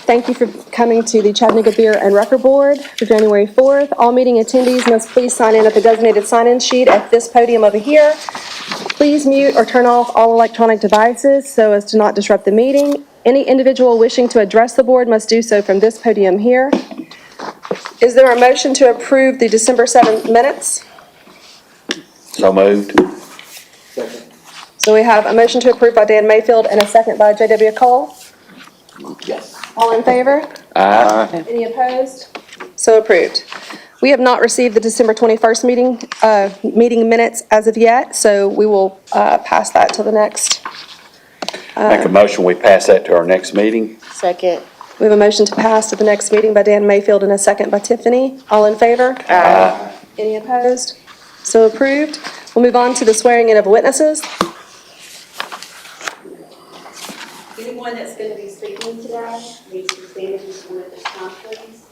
Thank you for coming to the Chattanooga Beer and Record Board for January 4th. All meeting attendees must please sign in at the designated sign-in sheet at this podium over here. Please mute or turn off all electronic devices so as to not disrupt the meeting. Any individual wishing to address the board must do so from this podium here. Is there a motion to approve the December 7th minutes? So moved. So we have a motion to approve by Dan Mayfield and a second by J.W. Cole. Yes. All in favor? Aye. Any opposed? So approved. We have not received the December 21st meeting minutes as of yet, so we will pass that to the next. Make a motion, we pass that to our next meeting. Second. We have a motion to pass to the next meeting by Dan Mayfield and a second by Tiffany. All in favor? Aye. Any opposed? So approved. We'll move on to the swearing in of witnesses. Anyone that's going to be speaking today needs to stand and be sworn at this time, please.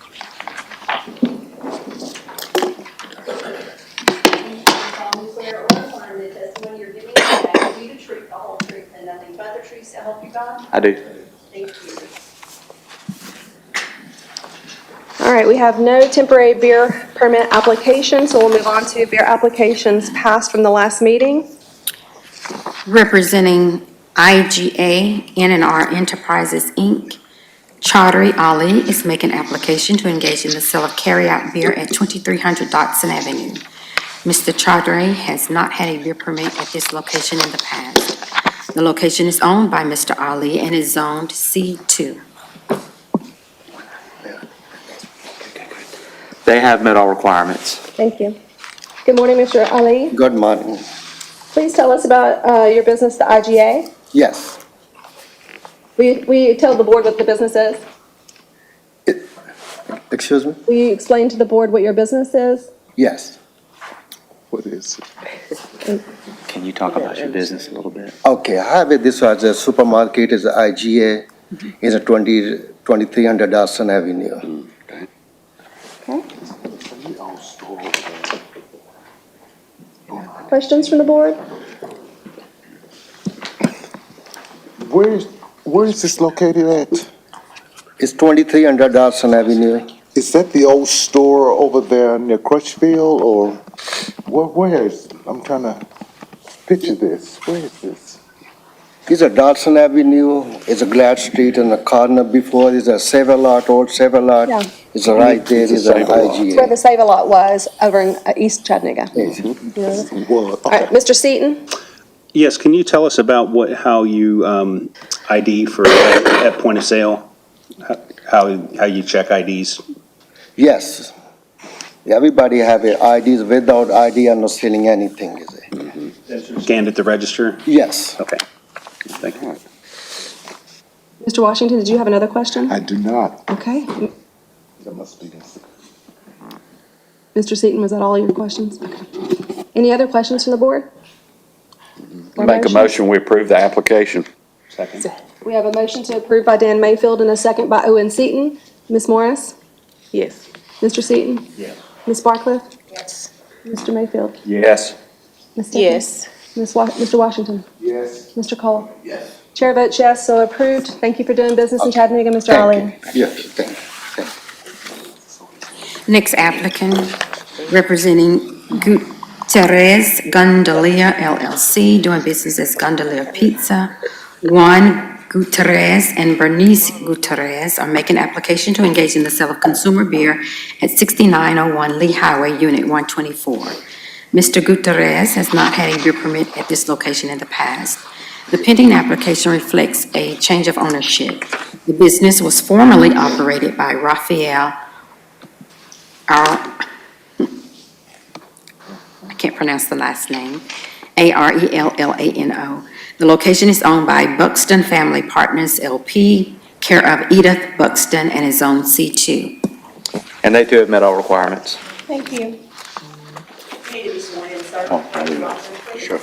You solemnly swear or affirm the testimony you're giving today will be the truth, the whole truth, and nothing but the truth, so help you God? I do. Thank you. All right, we have no temporary beer permit applications, so we'll move on to beer applications passed from the last meeting. Representing IGA N&R Enterprises, Inc., Chaudhry Ali is making application to engage in the sale of carryout beer at 2300 Dotson Avenue. Mr. Chaudhry has not had a beer permit at this location in the past. The location is owned by Mr. Ali and is zoned C2. They have met all requirements. Thank you. Good morning, Mr. Ali. Good morning. Please tell us about your business, the IGA. Yes. Will you tell the board what the business is? Excuse me? Will you explain to the board what your business is? Yes. What is it? Can you talk about your business a little bit? Okay, I have this was a supermarket, is IGA, is a 2300 Dawson Avenue. Okay. Questions from the board? Where is this located at? It's 2300 Dawson Avenue. Is that the old store over there near Crutchfield, or where is? I'm trying to picture this. Where is this? It's a Dawson Avenue, it's a Glad Street in the corner before, is a Save-A-Lot, old Save-A-Lot. Yeah. It's right there, is a It's where IGA. the Save-A-Lot was over in East Chattanooga. Well, All right, Mr. Seaton? Yes, can you tell us about how you ID for at point of sale? How you check IDs? Yes. Everybody have a IDs, without ID, I'm not selling anything, is it? Scanned at the register? Yes. Okay, thank you. Mr. Washington, did you have another question? I do not. Okay. That must be this. Mr. Seaton, was that all your questions? Okay. Any other questions from the board? Or Make a motion, we approve the application. Second. We have a motion to approve by Dan Mayfield and a second by Owen Seaton. Ms. Morris? Yes. Mr. Seaton? Yes. Ms. Barcliff? Yes. Mr. Mayfield? Yes. Ms. Tiffany? Yes. Mr. Washington? Yes. Mr. Cole? Yes. Chair votes yes, so approved. Thank you for doing business in Chattanooga, Mr. Thank Ali. you. Yes, thank you. Next applicant, representing Gutierrez Gondolia LLC, doing business as Gondolia Pizza. Juan Gutierrez and Bernice Gutierrez are making application to engage in the sale of consumer beer at 6901 Lee Highway, Unit 124. Mr. Gutierrez has not had a beer permit at this location in the past. The pending application reflects a change of ownership. The business was formerly operated by Raphael I can't pronounce the last name, Arellano. The location is owned by Buxton Family Partners LP, care of Edith Buxton, and is zoned C2. And they too have met all requirements. Thank you. You need to be sworn in, sir. Sure. You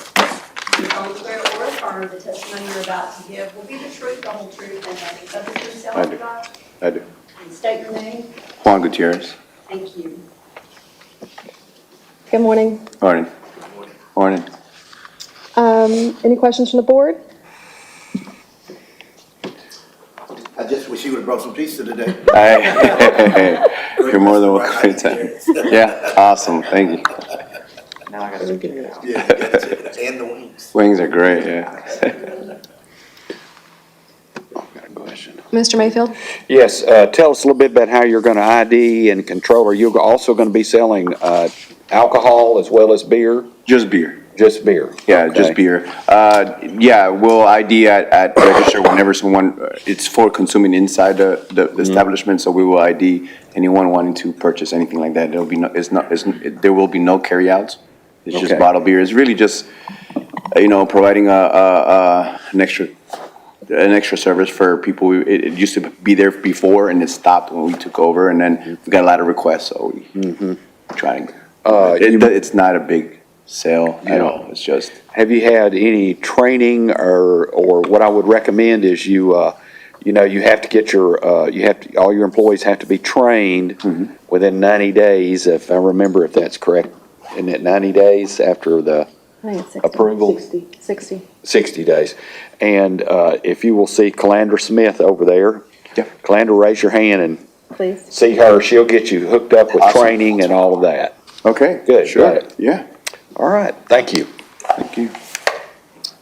solemnly swear or affirm the testimony you're about to give will be the truth, the whole truth, and nothing but the truth, so help you God? I do. And state your name. Juan Gutierrez. Thank you. Good morning. Morning. Morning. Any questions from the board? I just wish you would've brought some pizza today. You're more than welcome anytime. Yeah, awesome, thank you. Yeah, you gotta check it out. And the wings. Wings are great, yeah. I've got a question. Mr. Mayfield? Yes, tell us a little bit about how you're gonna ID and control. Are you also gonna be selling, alcohol as well as beer? Just beer. Just beer? Yeah, just Okay. beer. Yeah, we'll ID at register whenever someone, it's for consuming inside the establishment, so we will ID anyone wanting to purchase anything like that. There'll be no, there will be no carryouts. It's just Okay. bottled beer. It's really just, providing an extra service for people. It used to be there before and it stopped when we took over, and then we got a lot of requests, so we try to, it's not a big sale at all. It's just, Have you had any training or what I would recommend is you have to get all your employees have to be trained within 90 days, if I remember if that's correct. Isn't it 90 days after the I think it's 60. approval? 60. 60 days. And if you will see Calandra Smith over there. Yeah. Calandra, raise your hand and Please. see her. She'll get you hooked up with Awesome. training and all of that. okay. Good, got Sure, it. yeah, All right, thank you. thank you.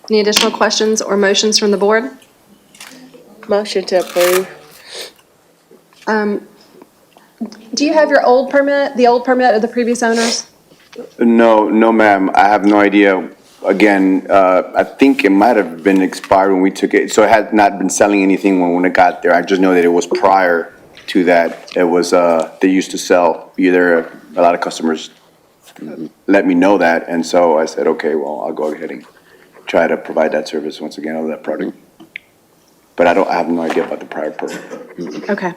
Any additional questions or motions from the board? Motion to approve. Do you have your old permit, the old permit of the previous owners? No, ma'am, I have no idea. Again, I think it might have been expired when we took it, so it had not been selling anything when it got there. I just know that it was prior to that. It was, they used to sell, a lot of customers let me know that, and so I said, okay, well, I'll go ahead and try to provide that service once again of that product. But I have no idea about the prior permit. Okay.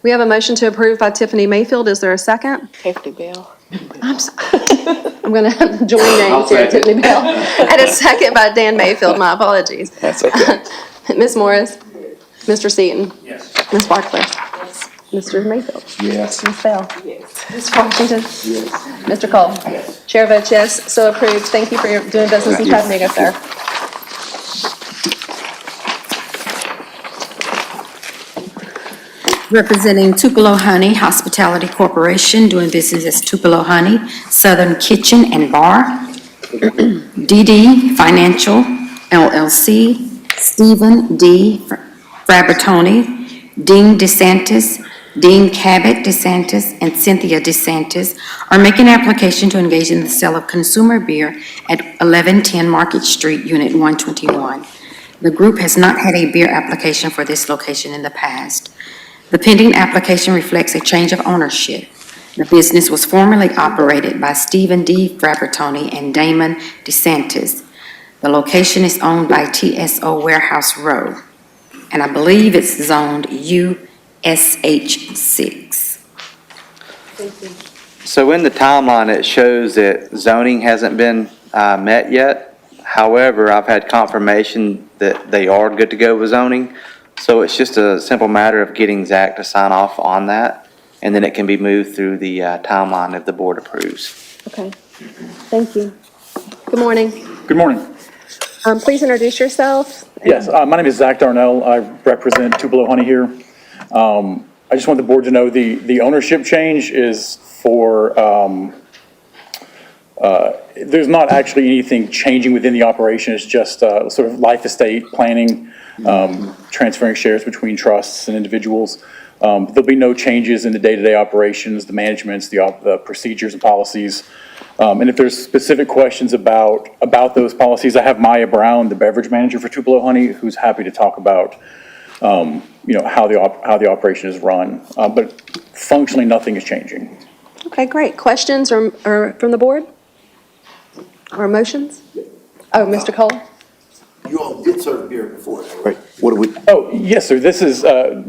We have a motion to approve by Tiffany Mayfield. Is there a second? Hefty Bell. I'm going to join names here, Tiffany Bell. And a second by Dan Mayfield. My apologies. That's okay. Ms. Morris? Mr. Seaton? Yes. Ms. Barclay? Mr. Mayfield? Yes. Ms. Bell? Yes. Ms. Washington? Yes. Mr. Cole? Yes. Chair votes yes, so approved. Thank you for doing business in Chattanooga, sir. Representing Tupelo Honey Hospitality Corporation, doing business as Tupelo Honey, Southern Kitchen and Bar. DD Financial LLC, Stephen D. Frabertoni, Dean DeSantis, Dean Cabot DeSantis, and Cynthia DeSantis are making an application to engage in the sale of consumer beer at 1110 Market Street, Unit 121. The group has not had a beer application for this location in the past. The pending application reflects a change of ownership. The business was formerly operated by Stephen D. Frabertoni and Damon DeSantis. The location is owned by TSO Warehouse Row, and I believe it's zoned USH6. So in the timeline, it shows that zoning hasn't been met yet. However, I've had confirmation that they are good to go with zoning. So it's just a simple matter of getting Zach to sign off on that, and then it can be moved through the timeline if the board approves. Okay. Thank you. Good morning. Good morning. Please introduce yourself. Yes, my name is Zach Darnell. I represent Tupelo Honey here. I just want the board to know the ownership change is for, there's not actually anything changing within the operation. It's just sort of life estate planning, transferring shares between trusts and individuals. There'll be no changes in the day-to-day operations, the managements, the procedures and policies. And if there's specific questions about those policies, I have Maya Brown, the beverage manager for Tupelo Honey, who's happy to talk about, how the operation is run. But functionally, nothing is changing. Okay, great. Questions or from the board? Or motions? Oh, Mr. Cole? You all did serve beer before, Right, what do we, Oh, yes, sir. This is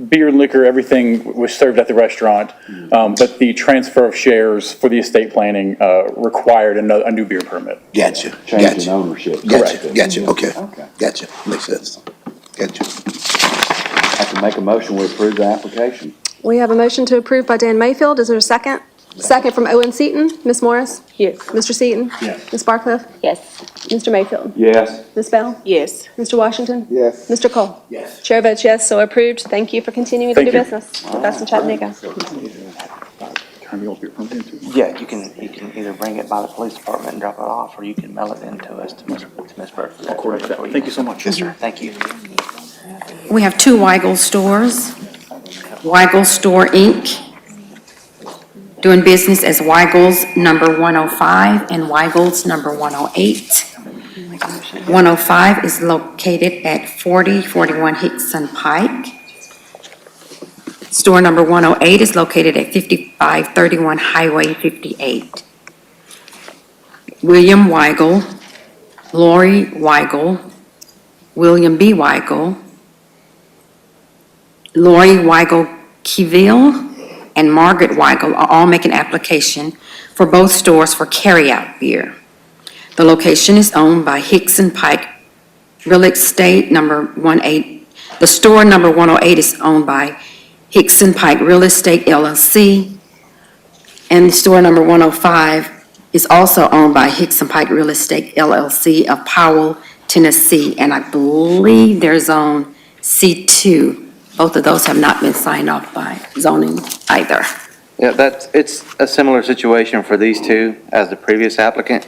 beer and liquor. Everything was served at the restaurant. But the transfer of shares for the estate planning required a new beer permit. Gotcha, change in gotcha, ownership? gotcha, okay, Okay. gotcha, makes sense, gotcha. I can make a motion, we approve the application. We have a motion to approve by Dan Mayfield. Is there a second? Second from Owen Seaton. Ms. Morris? Yes. Mr. Seaton? Yes. Ms. Barcliff? Yes. Mr. Mayfield? Yes. Ms. Bell? Yes. Mr. Washington? Yes. Mr. Cole? Yes. Chair votes yes, so approved. Thank you for continuing to do Thank you. business with us in Chattanooga. Yeah, you can either bring it by the police department and drop it off, or you can mail it in to us, to Ms. Burford. Thank you so much. Yes, sir. Thank you. We have two Weigel stores. Weigel Store, Inc., doing business as Weigel's number 105 and Weigel's number 108. 105 is located at 4041 Hickson Pike. Store number 108 is located at 5531 Highway 58. William Weigel, Lori Weigel, William B. Weigel, Lori Weigel-Kiville, and Margaret Weigel are all making application for both stores for carryout beer. The location is owned by Hickson Pike Real Estate number 18. The store number 108 is owned by Hickson Pike Real Estate LLC, and the store number 105 is also owned by Hickson Pike Real Estate LLC of Powell, Tennessee, and I believe they're zone C2. Both of those have not been signed off by zoning either. Yeah, it's a similar situation for these two as the previous applicant.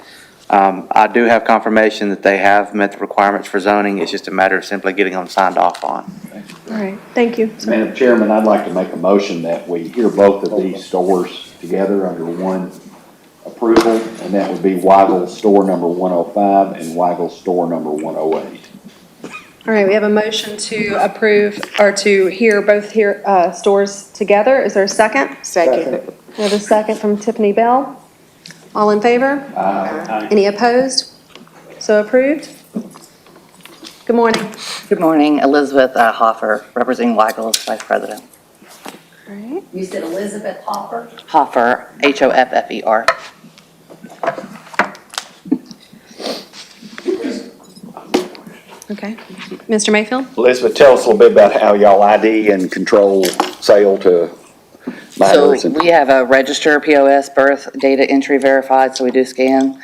I do have confirmation that they have met the requirements for zoning. It's just a matter of simply getting them signed off on. All right, thank you. Madam Chairman, I'd like to make a motion that we hear both of these stores together under one approval, and that would be Weigel Store number 105 and Weigel Store number 108. All right, we have a motion to approve, or to hear both stores together. Is there a second? Second. We have a second from Tiffany Bell. All in favor? Aye. Any opposed? So approved. Good morning. Good morning, Elizabeth Hoffer, representing Weigel's Vice President. All right. You said Elizabeth Hopper? Hoffer, Hoffer. Okay. Mr. Mayfield? Elizabeth, tell us a little bit about how y'all ID and control sale to minors. So we have a register POS birth data entry verified, so we do scan.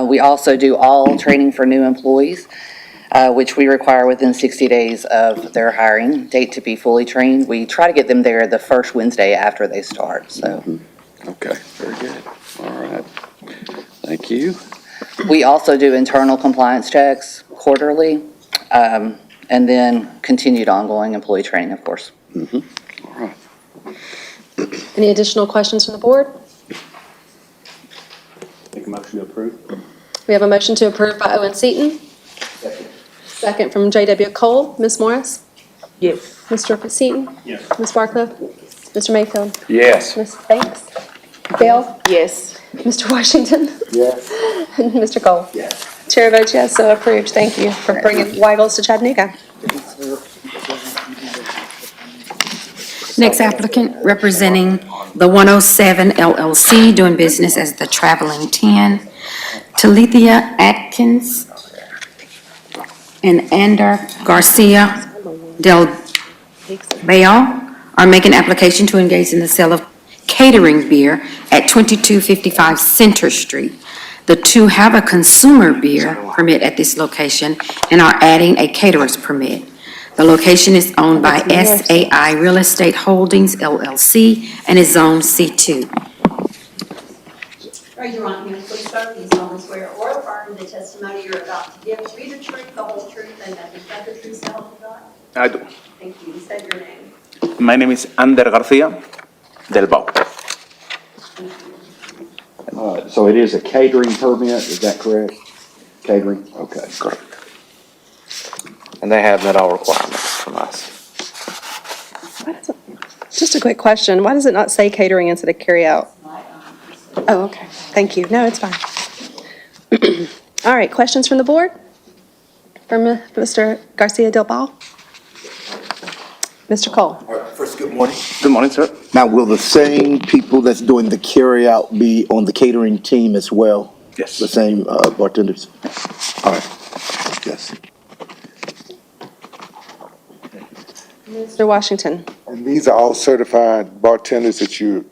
We also do all training for new employees, which we require within 60 days of their hiring date to be fully trained. We try to get them there the first Wednesday after they start, so. Okay, very good. All right. Thank you. We also do internal compliance checks quarterly, and then continued ongoing employee training, of course. All right. Any additional questions from the board? Make a motion to approve. We have a motion to approve by Owen Seaton. Second from J.W. Cole. Ms. Morris? Yes. Mr. Seaton? Yes. Ms. Barcliff? Mr. Mayfield? Yes. Ms. Banks? Bell? Yes. Mr. Washington? Yes. And Mr. Cole? Yes. Chair votes yes, so approved. Thank you for bringing Weigel's to Chattanooga. Next applicant, representing the 107 LLC, doing business as the Traveling 10, Talithia Atkins and Ander Garcia Del Bayo are making application to engage in the sale of catering beer at 2255 Center Street. The two have a consumer beer permit at this location and are adding a caterer's permit. The location is owned by SAI Real Estate Holdings LLC and is zoned C2. Raise your right hand, please, sir. You solemnly swear or affirm the testimony you're about to give to be the truth, the whole truth, and nothing but the truth, so help you God? I do. Thank you. State your name. My name is Ander Garcia del Bau. So it is a catering permit, is that correct? Catering, okay. Correct. And they have met all requirements from us. Just a quick question. Why does it not say catering instead of carry out? Oh, okay. Thank you. No, it's fine. All right, questions from the board? From Mr. Garcia Del Bal? Mr. Cole? All right, first, good morning. Good morning, sir. Now, will the same people that's doing the carryout be on the catering team as well? Yes. The same bartenders? All right, yes. Mr. Washington? And these are all certified bartenders that you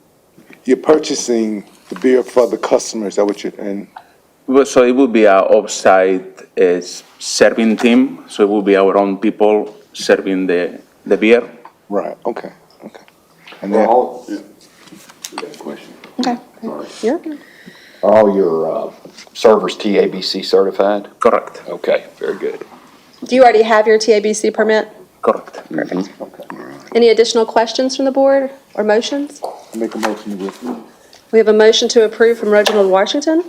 you're purchasing the beer for the customers, is that what and Well, so it will be our offsite serving team. So it will be our own people serving the beer. right, okay. And Are then, all, we got a question. Okay. You're Are all your servers TABC certified? Correct. Okay, very good. Do you already have your TABC permit? Correct. Perfect. Any additional questions from the board or motions? make a motion to approve. We have a motion to approve from Reginald Washington,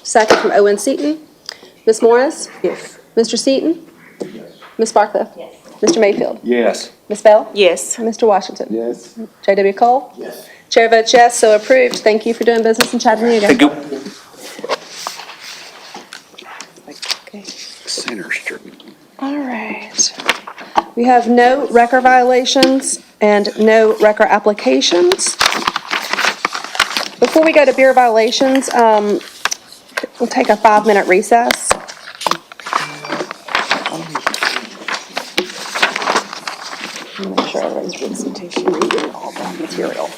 second from Owen Seaton. Ms. Morris? Yes. Mr. Seaton? Ms. Barcliff? Yes. Mr. Mayfield? Yes. Ms. Bell? Yes. Mr. Washington? Yes. J.W. Cole? Yes. Chair votes yes, so approved. Thank you for doing business in Chattanooga. Thank you. Center Street. All right. We have no record violations and no record applications. Before we go to beer violations, we'll take a 5-minute recess. Make sure everybody's reading all the material.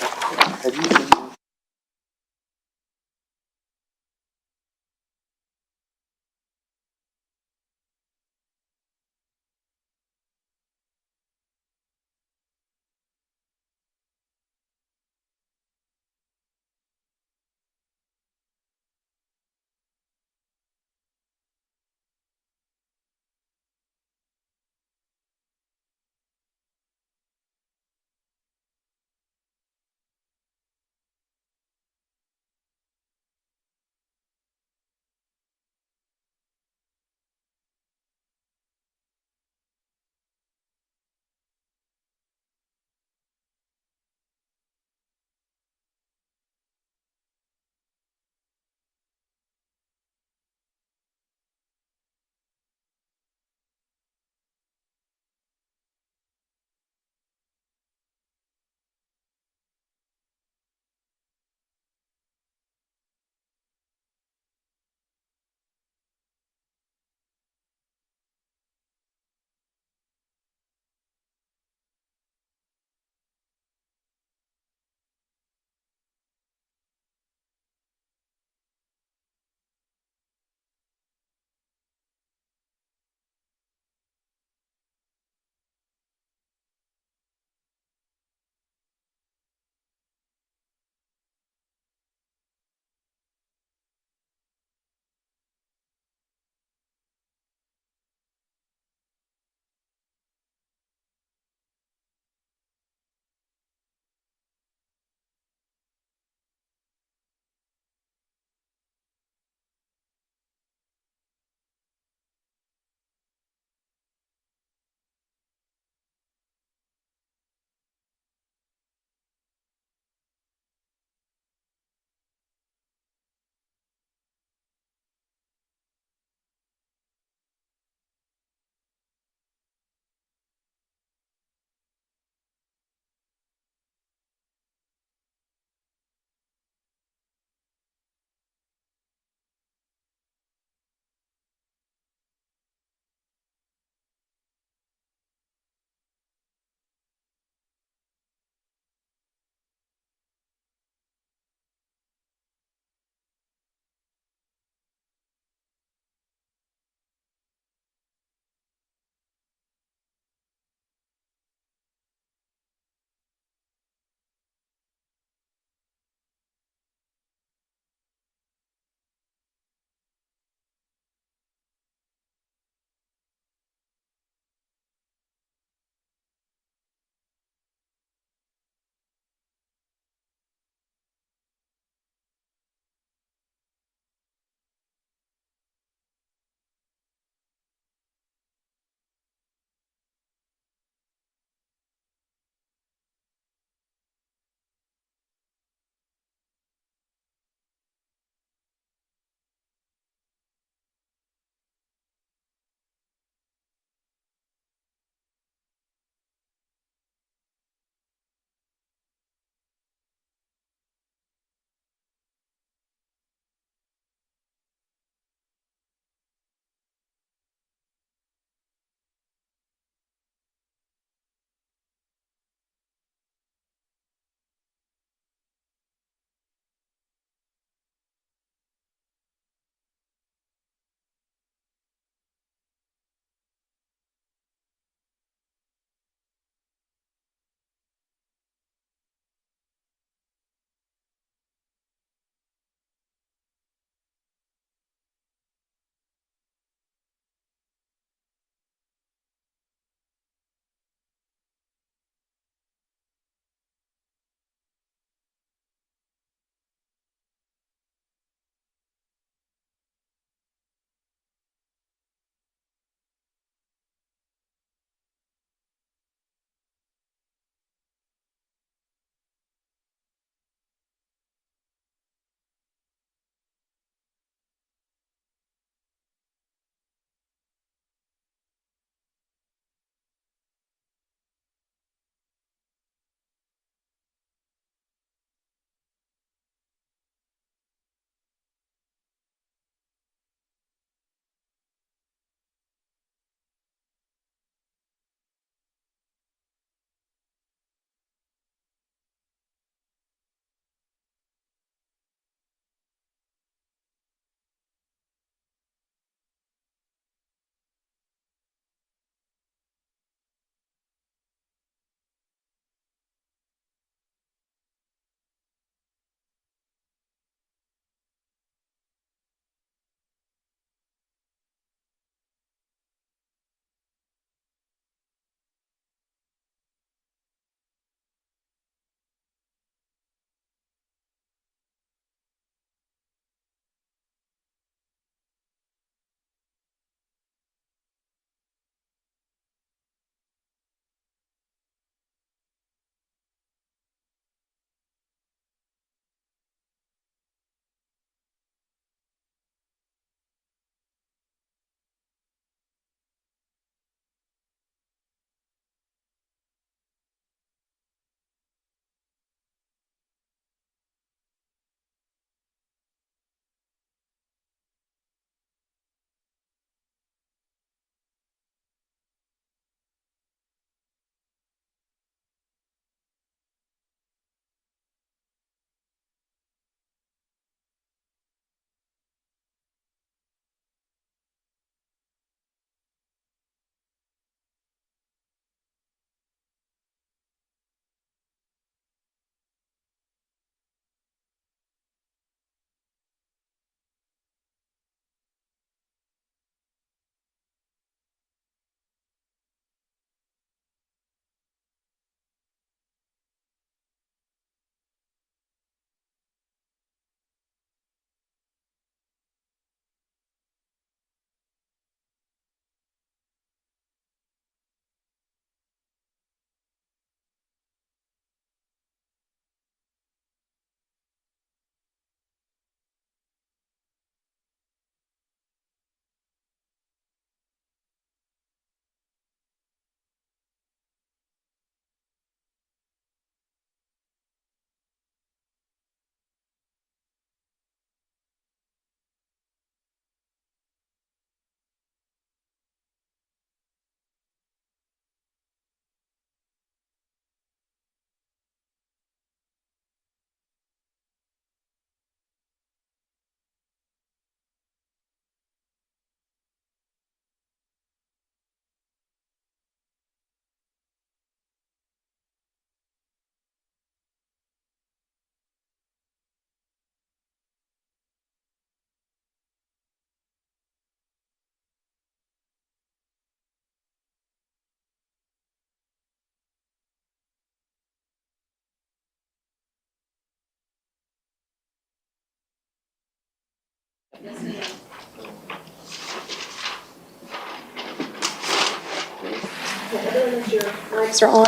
Mics are on,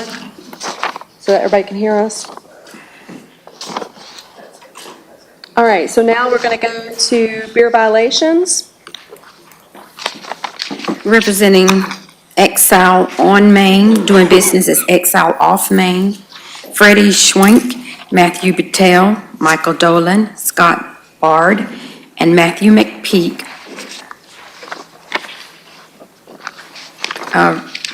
so that everybody can hear us. All right, so now we're going to go to beer violations. Representing Exile on Main, doing business as Exile off Main, Freddie Schwenk, Matthew Battelle, Michael Dolan, Scott Bard, and Matthew McPeak.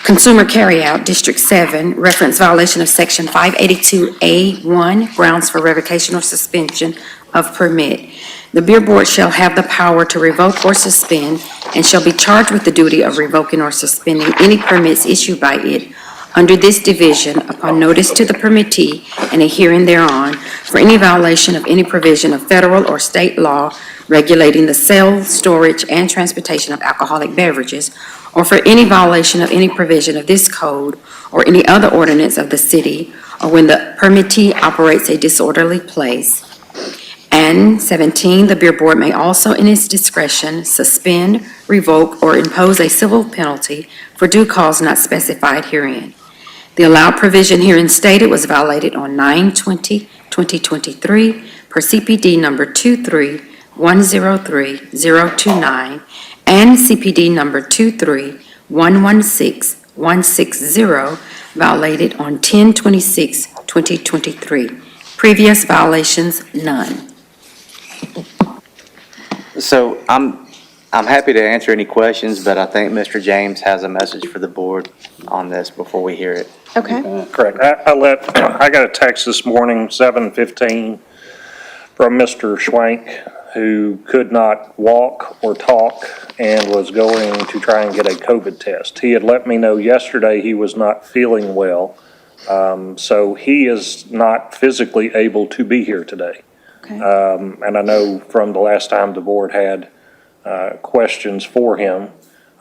Consumer Carryout, District 7, reference violation of Section 582A1, grounds for revocation or suspension of permit. The Beer Board shall have the power to revoke or suspend and shall be charged with the duty of revoking or suspending any permits issued by it under this division upon notice to the permittee and a hearing thereon for any violation of any provision of federal or state law regulating the sale, storage, and transportation of alcoholic beverages, or for any violation of any provision of this code or any other ordinance of the city, or when the permittee operates a disorderly place. And 17, the Beer Board may also, in its discretion, suspend, revoke, or impose a civil penalty for due cause not specified herein. The allowed provision herein stated was violated on 9/20/2023 per CPD number 23103-029 and CPD number 23116-160, violated on 10/26/2023. Previous violations, none. So I'm happy to answer any questions, but I think Mr. James has a message for the board on this before we hear it. Okay. Correct. I got a text this morning, 7:15, from Mr. Schwank, who could not walk or talk and was going to try and get a COVID test. He had let me know yesterday he was not feeling well, so he is not physically able to be here today. Okay. And I know from the last time the board had questions for him,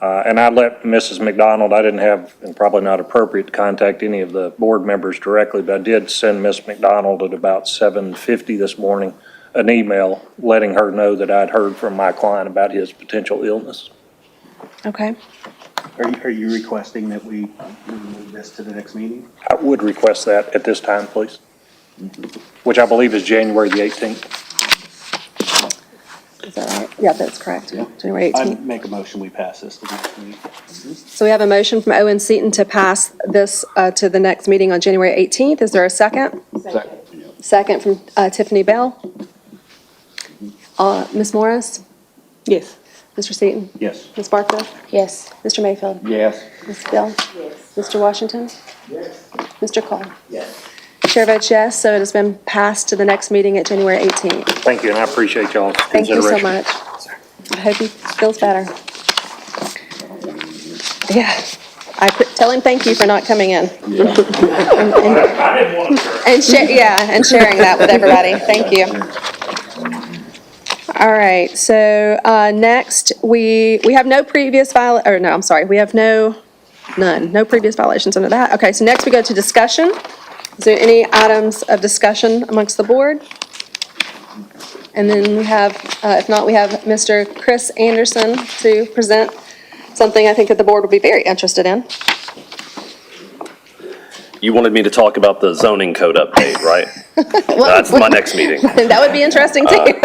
and I let Mrs. McDonald, I didn't have, and probably not appropriate to contact any of the board members directly, but I did send Miss McDonald at about 7:50 this morning an email letting her know that I'd heard from my client about his potential illness. Okay. Are you requesting that we move this to the next meeting? I would request that at this time, please, which I believe is January the 18th. Is that right? Yeah, that's correct. Yeah. January I 18th. make a motion, we pass this to the next meeting. So we have a motion from Owen Seaton to pass this to the next meeting on January 18th. Is there a second? Second from Tiffany Bell. Ms. Morris? Yes. Mr. Seaton? Yes. Ms. Barker? Yes. Mr. Mayfield? Yes. Ms. Bell? Yes. Mr. Washington? Yes. Mr. Cole? Yes. Chair votes yes, so it has been passed to the next meeting at January 18th. Thank you, and I appreciate y'all's Thank you so consideration. much. I hope he feels better. Yeah, tell him thank you for not coming in. I didn't want to. And sharing that with everybody. Thank you. All right, so next, we have no previous we have no previous violations under that. Okay, so next we go to discussion. Is there any items of discussion amongst the board? And then we have, if not, we have Mr. Chris Anderson to present something I think that the board would be very interested in. You wanted me to talk about the zoning code update, right? That's my next meeting. That would be interesting too.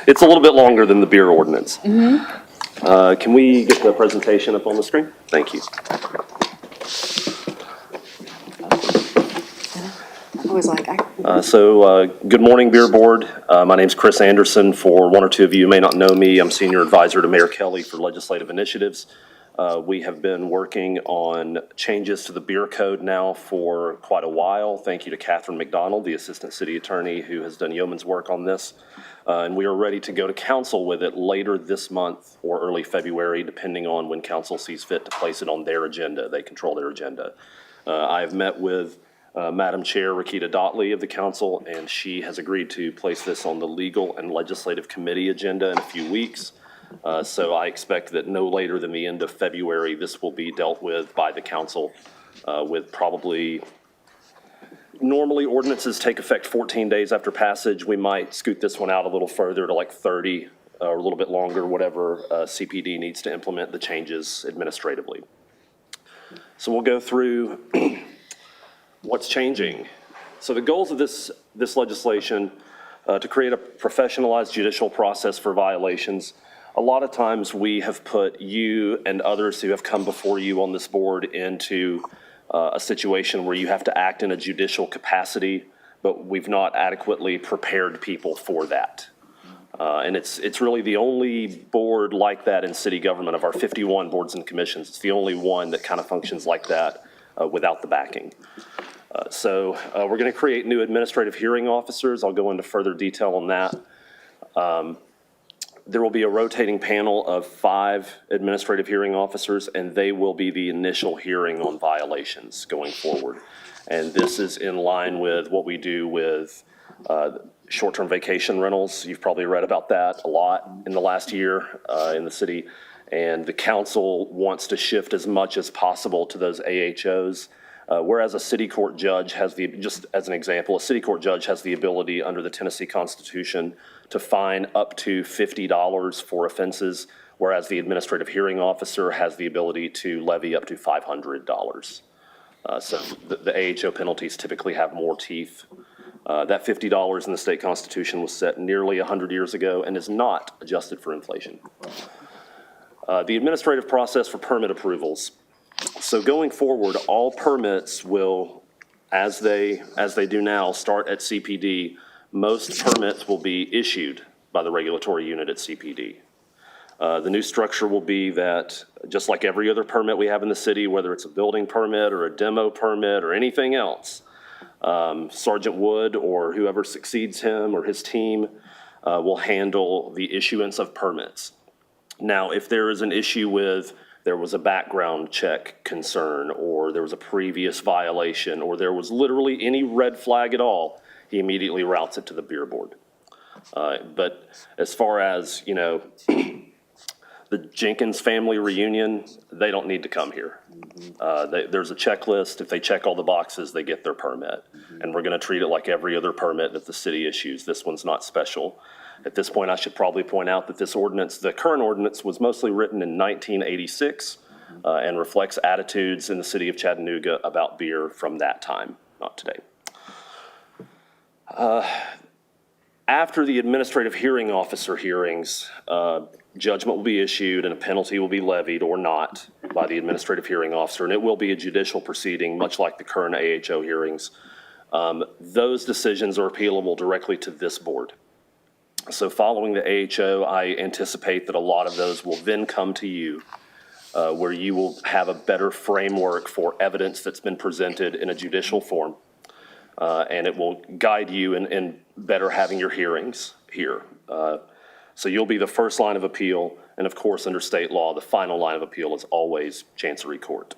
It's a little bit longer than the beer ordinance. Can we get the presentation up on the screen? Thank you. I was like, Good morning, Beer Board. My name's Chris Anderson. For one or two of you who may not know me, I'm Senior Advisor to Mayor Kelly for Legislative Initiatives. We have been working on changes to the beer code now for quite a while. Thank you to Catherine McDonald, the Assistant City Attorney, who has done yeoman's work on this. And we are ready to go to council with it later this month or early February, depending on when council sees fit to place it on their agenda. They control their agenda. I have met with Madam Chair Rakita Dotley of the council, and she has agreed to place this on the Legal and Legislative Committee agenda in a few weeks. So I expect that no later than the end of February, this will be dealt with by the council with probably Normally, ordinances take effect 14 days after passage. We might scoot this one out a little further to like 30 or a little bit longer, whatever CPD needs to implement the changes administratively. So we'll go through what's changing. So the goals of this legislation, to create a professionalized judicial process for violations. A lot of times we have put you and others who have come before you on this board into a situation where you have to act in a judicial capacity, but we've not adequately prepared people for that. And it's really the only board like that in city government of our 51 boards and commissions. It's the only one that kind of functions like that without the backing. So we're going to create new administrative hearing officers. I'll go into further detail on that. There will be a rotating panel of 5 administrative hearing officers, and they will be the initial hearing on violations going forward. And this is in line with what we do with short-term vacation rentals. You've probably read about that a lot in the last year in the city. And the council wants to shift as much as possible to those AHOs. Whereas a city court judge has just as an example, a city court judge has the ability under the Tennessee Constitution to fine up to $50 for offenses, whereas the administrative hearing officer has the ability to levy up to $500. So the AHO penalties typically have more teeth. That $50 in the state constitution was set nearly 100 years ago and is not adjusted for inflation. The administrative process for permit approvals. So going forward, all permits will, as they do now, start at CPD. Most permits will be issued by the regulatory unit at CPD. The new structure will be that, just like every other permit we have in the city, whether it's a building permit or a demo permit or anything else, Sergeant Wood or whoever succeeds him or his team will handle the issuance of permits. Now, if there is an issue with there was a background check concern, or there was a previous violation, or there was literally any red flag at all, he immediately routes it to the beer board. But as far as, the Jenkins family reunion, they don't need to come here. There's a checklist. If they check all the boxes, they get their permit. And we're going to treat it like every other permit that the city issues. This one's not special. At this point, I should probably point out that this ordinance, the current ordinance, was mostly written in 1986 and reflects attitudes in the city of Chattanooga about beer from that time, not today. After the administrative hearing officer hearings, judgment will be issued and a penalty will be levied or not by the administrative hearing officer, and it will be a judicial proceeding, much like the current AHO hearings. Those decisions are appealable directly to this board. So following the AHO, I anticipate that a lot of those will then come to you, where you will have a better framework for evidence that's been presented in a judicial form, and it will guide you in better having your hearings here. So you'll be the first line of appeal, and of course, under state law, the final line of appeal is always Chancery Court.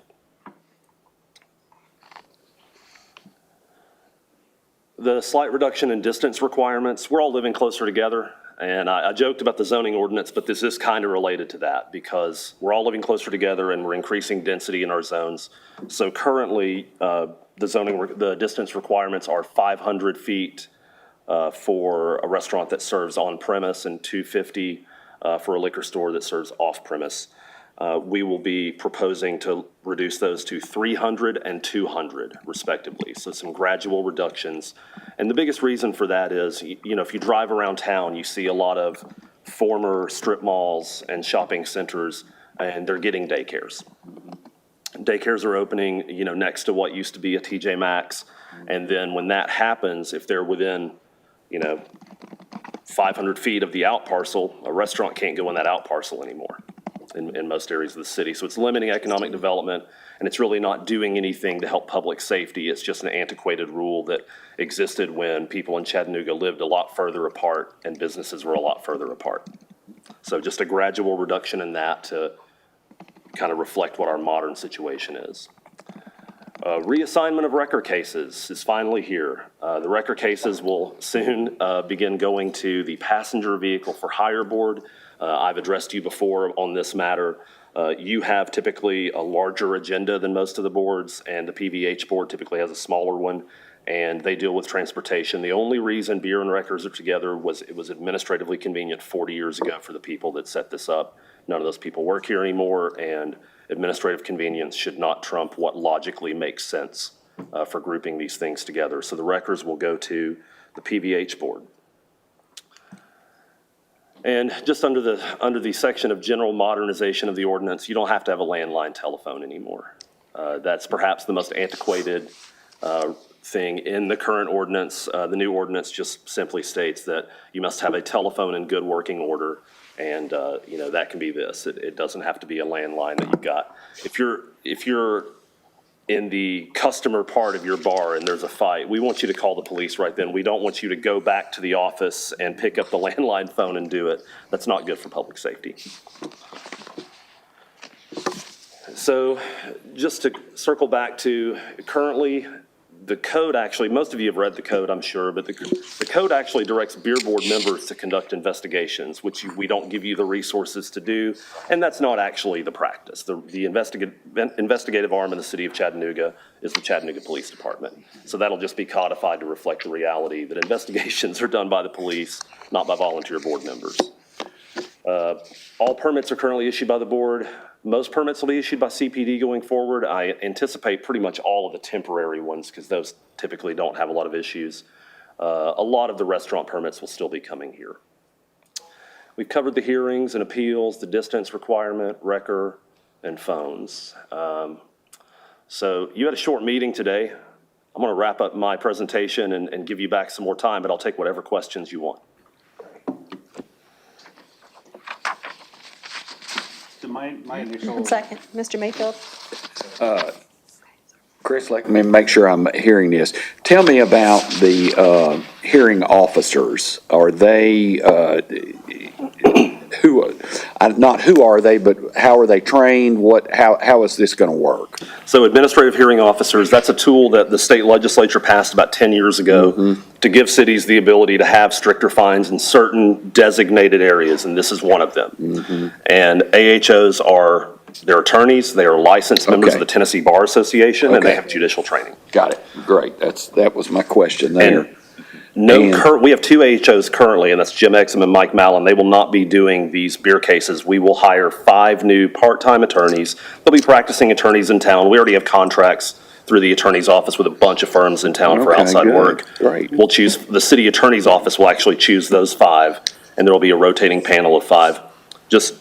The slight reduction in distance requirements, we're all living closer together. And I joked about the zoning ordinance, but this is kind of related to that because we're all living closer together and we're increasing density in our zones. So currently, the distance requirements are 500 feet for a restaurant that serves on premise and 250 for a liquor store that serves off premise. We will be proposing to reduce those to 300 and 200 respectively. So some gradual reductions. And the biggest reason for that is, if you drive around town, you see a lot of former strip malls and shopping centers, and they're getting daycares. Daycares are opening, next to what used to be a TJ Maxx. And then when that happens, if they're within, 500 feet of the out parcel, a restaurant can't go in that out parcel anymore. In most areas of the city. So it's limiting economic development, and it's really not doing anything to help public safety. It's just an antiquated rule that existed when people in Chattanooga lived a lot further apart and businesses were a lot further apart. So just a gradual reduction in that to kind of reflect what our modern situation is. Reassignment of record cases is finally here. The record cases will soon begin going to the Passenger Vehicle for Hire Board. I've addressed you before on this matter. You have typically a larger agenda than most of the boards, and the PVH board typically has a smaller one. and they deal with transportation. The only reason beer and records are together was it was administratively convenient 40 years ago for the people that set this up. None of those people work here anymore, and administrative convenience should not trump what logically makes sense for grouping these things together. So the records will go to the PVH board. And just under the section of general modernization of the ordinance, you don't have to have a landline telephone anymore. That's perhaps the most antiquated thing in the current ordinance. The new ordinance just simply states that you must have a telephone in good working order, and that can be this. It doesn't have to be a landline that you've got. If you're in the customer part of your bar and there's a fight, we want you to call the police right then. We don't want you to go back to the office and pick up the landline phone and do it. That's not good for public safety. So just to circle back to currently, the code actually, most of you have read the code, I'm sure, but the code actually directs beer board members to conduct investigations, which we don't give you the resources to do, and that's not actually the practice. The investigative arm in the city of Chattanooga is the Chattanooga Police Department. So that'll just be codified to reflect the reality that investigations are done by the police, not by volunteer board members. All permits are currently issued by the board. Most permits will be issued by CPD going forward. I anticipate pretty much all of the temporary ones because those typically don't have a lot of issues. A lot of the restaurant permits will still be coming here. We've covered the hearings and appeals, the distance requirement, wrecker, and phones. So you had a short meeting today. I'm going to wrap up my presentation and give you back some more time, but I'll take whatever questions you want. My initial. Second, Mr. Mayfield. Chris, let me make sure I'm hearing this. Tell me about the hearing officers. Are they, not who are they, but how are they trained? How is this going to work? So administrative hearing officers, that's a tool that the state legislature passed about 10 years ago to give cities the ability to have stricter fines in certain designated areas, and this is one of them. And AHOs are, they're attorneys, they are licensed members of the Tennessee Bar Association, and they have judicial training. Got it. Great. That was my question there. We have two AHOs currently, and that's Jim Exum and Mike Mallon. They will not be doing these beer cases. We will hire 5 new part-time attorneys. They'll be practicing attorneys in town. We already have contracts through the attorney's office with a bunch of firms in town for outside work. Right. We'll choose, the city attorney's office will actually choose those 5, and there will be a rotating panel of 5. Just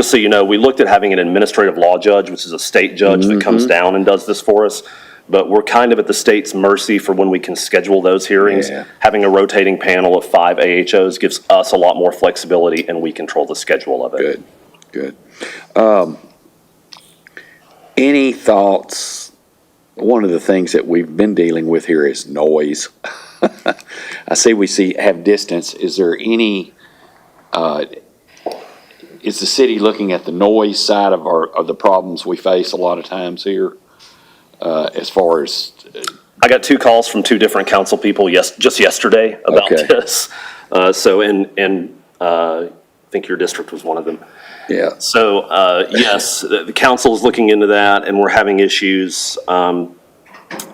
so you know, we looked at having an administrative law judge, which is a state judge that comes down and does this for us. But we're kind of at the state's mercy for when we can schedule those hearings. Yeah. Having a rotating panel of 5 AHOs gives us a lot more flexibility, and we control the schedule of it. Good. Any thoughts? One of the things that we've been dealing with here is noise. I see have distance. Is there any, is the city looking at the noise side of the problems we face a lot of times here? As far as I got 2 calls from 2 different council people just yesterday about this. I think your district was one of them. Yeah. So yes, the council is looking into that, and we're having issues.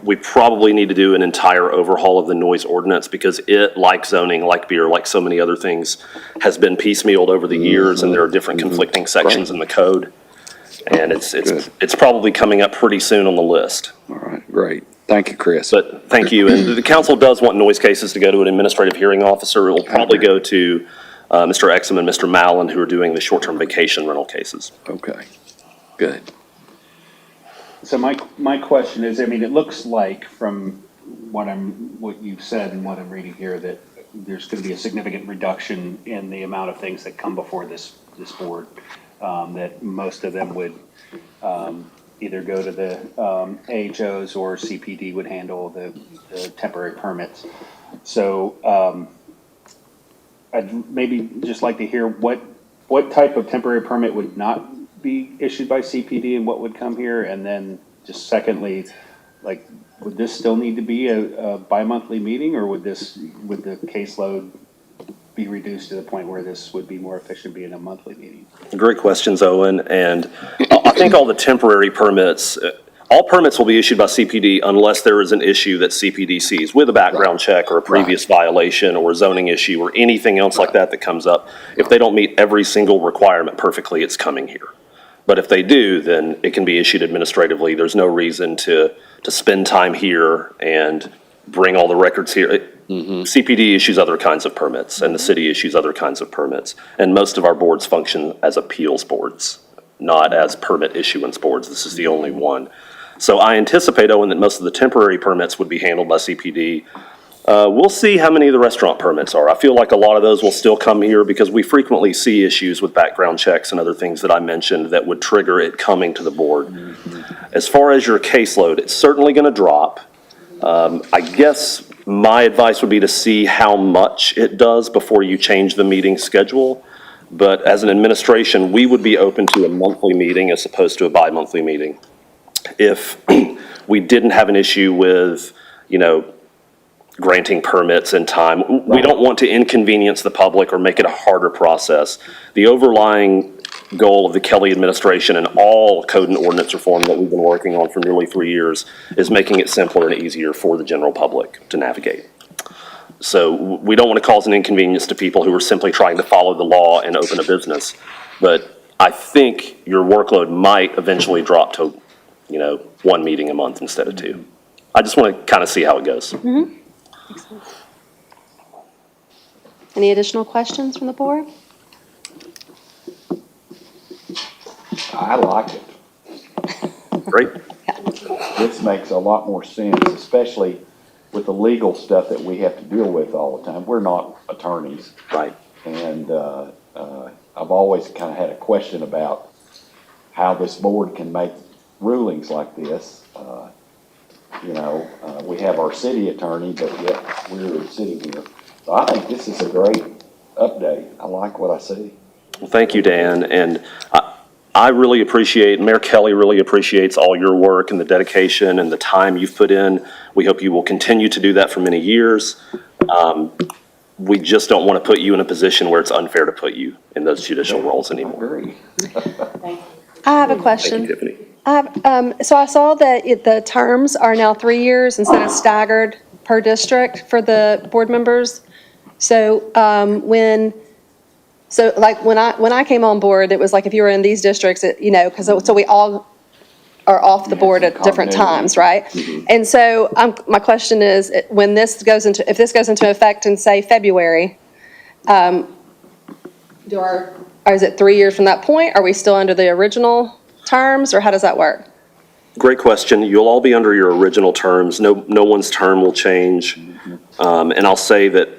We probably need to do an entire overhaul of the noise ordinance because it, like zoning, like beer, like so many other things, has been piecemealed over the years, and there are different conflicting sections in the code. And it's probably coming up pretty soon on the list. All right, great. Thank you, Chris. But thank you. And the council does want noise cases to go to an administrative hearing officer. It will probably go to Mr. Exum and Mr. Mallon, who are doing the short-term vacation rental cases. Okay, good. So my question is, I mean, it looks like from what you've said and what I'm reading here that there's going to be a significant reduction in the amount of things that come before this board. That most of them would either go to the AHOs or CPD would handle the temporary permits. So I'd maybe just like to hear what type of temporary permit would not be issued by CPD and what would come here, and then just secondly, like, would this still need to be a bi-monthly meeting, or would the caseload be reduced to the point where this would be more efficient being a monthly meeting? Great questions, Owen. And I think all the temporary permits, All permits will be issued by CPD unless there is an issue that CPD sees with a background check or a previous violation or a zoning issue or anything else like that that comes up. If they don't meet every single requirement perfectly, it's coming here. But if they do, then it can be issued administratively. There's no reason to spend time here and bring all the records here. CPD issues other kinds of permits, and the city issues other kinds of permits. And most of our boards function as appeals boards, not as permit issuance boards. This is the only one. So I anticipate, Owen, that most of the temporary permits would be handled by CPD. We'll see how many of the restaurant permits are. I feel like a lot of those will still come here because we frequently see issues with background checks and other things that I mentioned that would trigger it coming to the board. As far as your caseload, it's certainly going to drop. I guess my advice would be to see how much it does before you change the meeting schedule. But as an administration, we would be open to a monthly meeting as opposed to a bi-monthly meeting. If we didn't have an issue with, granting permits in time, we don't want to inconvenience the public or make it a harder process. The overlying goal of the Kelly administration and all code and ordinance reform that we've been working on for nearly 3 years is making it simpler and easier for the general public to navigate. So we don't want to cause an inconvenience to people who are simply trying to follow the law and open a business. But I think your workload might eventually drop to, 1 meeting a month instead of 2. I just want to kind of see how it goes. Any additional questions from the board? I like it. Great. This makes a lot more sense, especially with the legal stuff that we have to deal with all the time. We're not attorneys. Right. And I've always kind of had a question about how this board can make rulings like this. We have our city attorney, but yet we're sitting here. So I think this is a great update. I like what I see. Well, thank you, Dan. And I really appreciate, Mayor Kelly really appreciates all your work and the dedication and the time you've put in. We hope you will continue to do that for many years. We just don't want to put you in a position where it's unfair to put you in those judicial roles anymore. I have a question. Thank you, Tiffany. So I saw that the terms are now 3 years instead of staggered per district for the board members. So when I came on board, it was like if you were in these districts, so we all are off the board at different times, right? And so my question is, if this goes into effect in, say, February, is it 3 years from that point? Are we still under the original terms, or how does that work? Great question. You'll all be under your original terms. No one's term will change. And I'll say that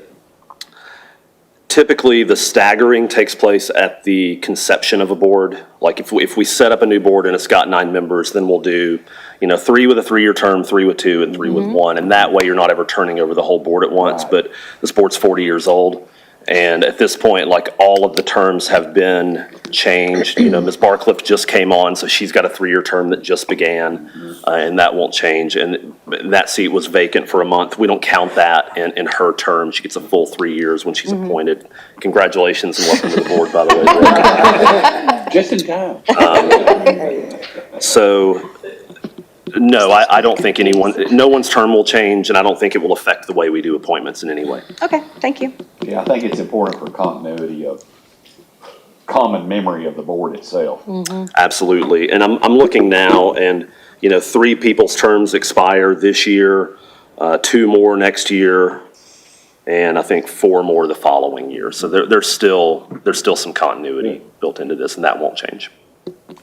typically the staggering takes place at the conception of a board. Like if we set up a new board and it's got 9 members, then we'll do, 3 with a 3-year term, 3 with 2, and 3 with 1. And that way you're not ever turning over the whole board at once. Right. But this board's 40 years old. And at this point, like, all of the terms have been changed. Ms. Barcliff just came on, so she's got a 3-year term that just began, and that won't change. And that seat was vacant for a month. We don't count that in her term. She gets a full 3 years when she's appointed. Congratulations and welcome to the board, by the way. Just in time. No, I don't think no one's term will change, and I don't think it will affect the way we do appointments in any way. Okay, thank you. Yeah, I think it's important for continuity of common memory of the board itself. Absolutely. And I'm looking now, and, 3 people's terms expire this year, 2 more next year, and I think 4 more the following year. So there's still some continuity built into this, and that won't change.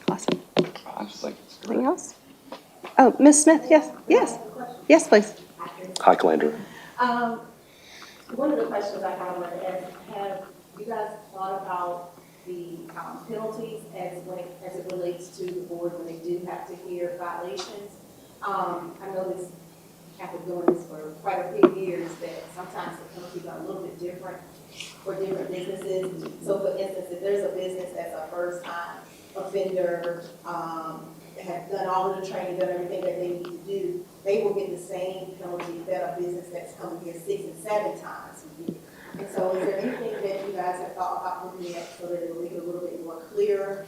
Awesome. I just think it's great. Anything else? Oh, Ms. Smith, yes, please. Hi, Calandra. One of the questions I have is, have you guys thought about the penalties as it relates to the board when they do have to hear violations? I know this, after doing this for quite a few years, that sometimes the penalties are a little bit different for different businesses. So for instance, if there's a business that's a first-time offender, have done all of the training, done everything that they need to do, they will get the same penalty that a business that's coming here 6 and 7 times a year. And so is there anything that you guys have thought about looking at so that it will make it a little bit more clear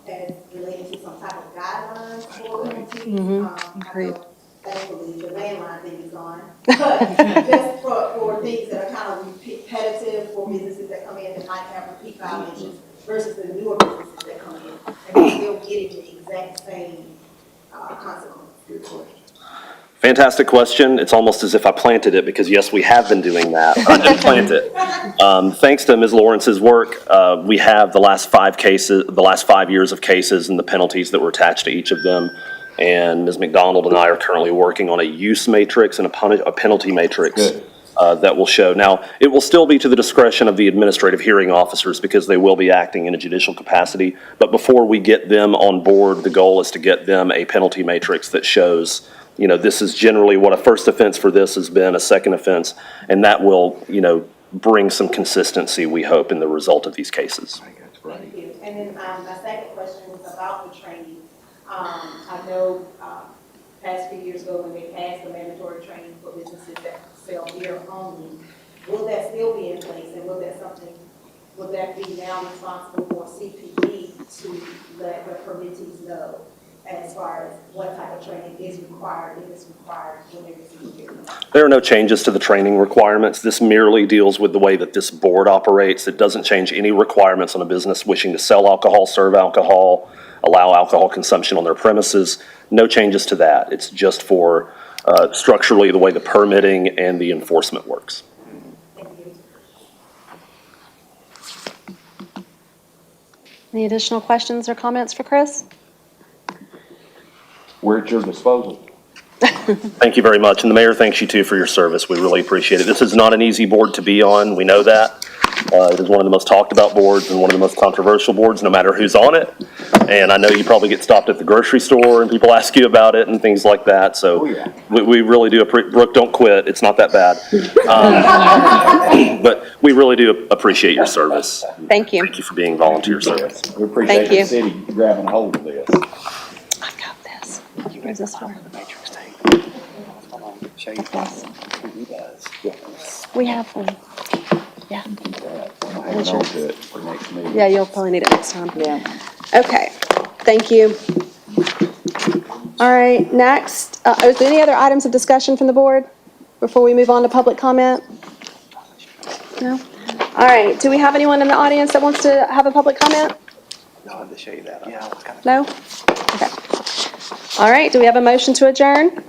as relating to some type of guidelines for penalties. Agreed. Thankfully, the landline thing is gone. But just for things that are kind of repetitive for businesses that come in that might have repeat violations versus the newer businesses that come in, and they're still getting the exact same consequence. Good question. Fantastic question. It's almost as if I planted it, because yes, we have been doing that. I didn't plant it. Thanks to Ms. Lawrence's work, we have the last 5 years of cases and the penalties that were attached to each of them. And Ms. McDonald and I are currently working on a use matrix and a penalty matrix that will show. Now, it will still be to the discretion of the administrative hearing officers because they will be acting in a judicial capacity. But before we get them on board, the goal is to get them a penalty matrix that shows, you know, this is generally what a first offense for this has been, a second offense, and that will, you know, bring some consistency, we hope, in the result of these cases. Thank you. And then my second question was about the training. I know past few years ago when they passed the mandatory training for businesses that sell beer only, will that still be in place, and will that be now responsible for CPD to let the permittees know as far as what type of training is required, if it's required when they receive beer? There are no changes to the training requirements. This merely deals with the way that this board operates. It doesn't change any requirements on a business wishing to sell alcohol, serve alcohol, allow alcohol consumption on their premises. No changes to that. It's just for structurally the way the permitting and the enforcement works. Any additional questions or comments for Chris? We're at your disposal. Thank you very much, and the mayor thanks you too for your service. We really appreciate it. This is not an easy board to be on. We know that. It is one of the most talked about boards and one of the most controversial boards, no matter who's on it. And I know you probably get stopped at the grocery store and people ask you about it and things like that. So we really do appreciate, Brooke, don't quit. It's not that bad. But we really do appreciate your service. Thank you. Thank you for being volunteer service. We appreciate Thank you. the city grabbing hold of this. I've got this. Where's this for? We have one. Yeah. Hang on to it for next meeting. Yeah, you'll probably need it next time. Yeah. Okay, thank you. All right, next, is there any other items of discussion from the board before we move on to public comment? No? All right, do we have anyone in the audience that wants to have a public comment? I'll have to show you that. No? Okay. All right, do we have a motion to adjourn?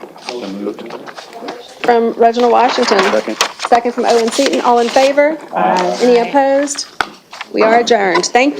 From Reginald Washington. Second from Owen Seaton. All in favor? Aye. Any opposed? We are adjourned. Thank you.